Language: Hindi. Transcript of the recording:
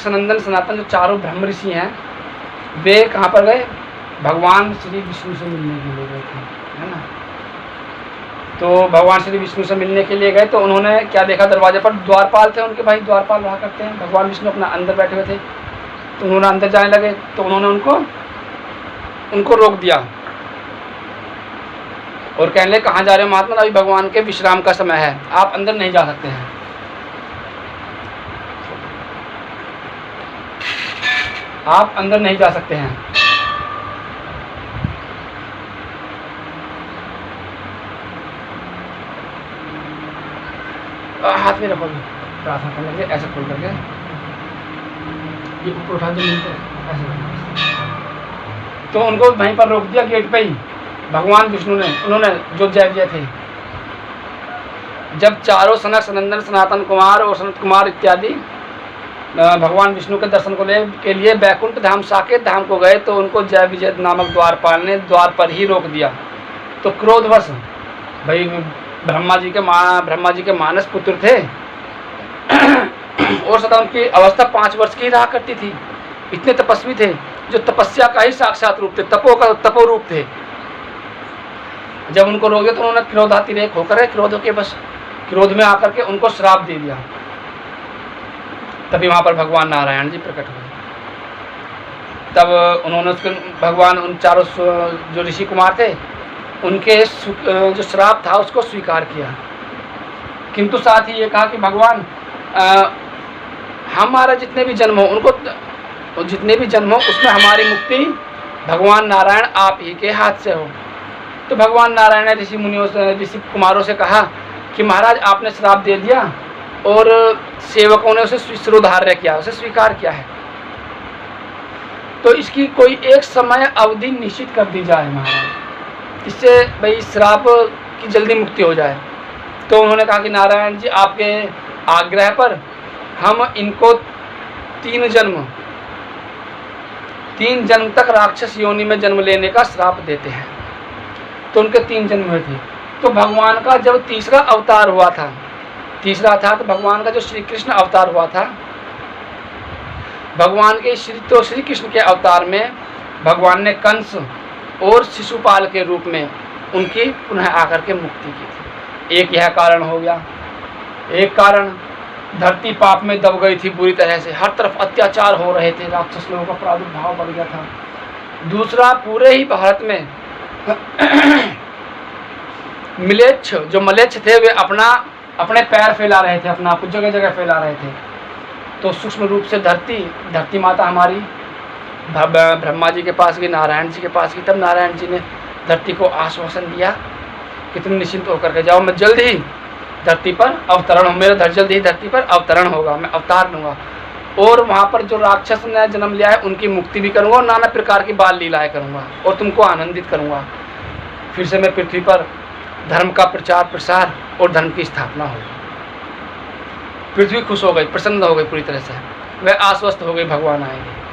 सनंदन सनातन जो चारों ब्रह्म ऋषि हैं, वे कहाँ पर गए? भगवान श्री विष्णु से मिलने के लिए गए थे, है ना। तो भगवान श्री विष्णु से मिलने के लिए गए तो उन्होंने क्या देखा? दरवाजे पर द्वारपाल थे उनके, भाई द्वारपाल रहा करते हैं। भगवान विष्णु अपना अंदर बैठे हुए थे, तो उन्होंने अंदर जाने लगे, तो उन्होंने उनको रोक दिया और कहने लगे, कहाँ जा रहे हो महात्मा? अभी भगवान के विश्राम का समय है, आप अंदर नहीं जा सकते हैं। आप अंदर नहीं जा सकते हैं। हाथ में रखो, प्रार्थना करने के ऐसे खोल करके, ये ऊपर उठा के मिलते ऐसे। तो उनको वहीं पर रोक दिया गेट पे ही भगवान विष्णु ने। उन्होंने जो जय विजय थे, जब चारों सनक सनंदन सनातन कुमार और सनत कुमार इत्यादि भगवान विष्णु के दर्शन के लिए बैकुंठ धाम साकेत धाम को गए, तो उनको जय विजय नामक द्वारपाल ने द्वार पर ही रोक दिया। तो क्रोधवश, भाई ब्रह्मा जी के मानस पुत्र थे और सदा उनकी अवस्था 5 वर्ष की ही रहा करती थी। इतने तपस्वी थे, जो तपस्या का ही साक्षात रूप थे, तपो रूप थे। जब उनको रोक दिया तो उन्होंने क्रोधातिरेक होकर क्रोध में आकर के उनको श्राप दे दिया। तभी वहां पर भगवान नारायण जी प्रकट हुए। तब उन्होंने भगवान उन चारों जो ऋषि कुमार थे, उनके जो श्राप था उसको स्वीकार किया, किंतु साथ ही ये कहा कि भगवान हमारा जितने भी जन्म हो उसमें हमारी मुक्ति भगवान नारायण आप ही के हाथ से हो। तो भगवान नारायण ने ऋषि कुमारों से कहा कि महाराज आपने श्राप दे दिया और सेवकों ने उसे शिरोधार्य किया, उसे स्वीकार किया है, तो इसकी कोई एक समय अवधि निश्चित कर दी जाए महाराज, इससे भाई श्राप की जल्दी मुक्ति हो जाए। तो उन्होंने कहा कि नारायण जी आपके आग्रह पर हम इनको 3 जन्म तक राक्षस योनि में जन्म लेने का श्राप देते हैं। तो उनके 3 जन्म हुए थे। तो भगवान का जब तीसरा अवतार हुआ था, तो भगवान का जो श्री कृष्ण अवतार हुआ था, भगवान के श्री कृष्ण के अवतार में भगवान ने कंस और शिशुपाल के रूप में उनकी पुनः आकर के मुक्ति की थी। एक यह कारण हो गया। एक कारण, धरती पाप में दब गई थी बुरी तरह से, हर तरफ अत्याचार हो रहे थे, राक्षस लोगों का प्रादुर्भाव बढ़ गया था। दूसरा, पूरे ही भारत में मलेच्छ थे, वे अपने पैर फैला रहे थे, अपना कुछ जगह जगह फैला रहे थे। तो सूक्ष्म रूप से धरती माता हमारी ब्रह्मा जी के पास गई, नारायण जी के पास गई। तब नारायण जी ने धरती को आश्वासन दिया कि तुम निश्चिंत होकर के जाओ, मैं जल्द ही धरती पर अवतरण हूँ, मेरा जल्द ही धरती पर अवतरण होगा, मैं अवतार लूँगा और वहाँ पर जो राक्षस ने जन्म लिया है उनकी मुक्ति भी करूँगा और नाना प्रकार की बाल लीलाएँ करूँगा और तुमको आनंदित करूँगा। फिर से मैं पृथ्वी पर धर्म का प्रचार प्रसार और धर्म की स्थापना होगी। पृथ्वी खुश हो गई, प्रसन्न हो गई पूरी तरह से, वह आश्वस्त हो गई, भगवान आएंगे।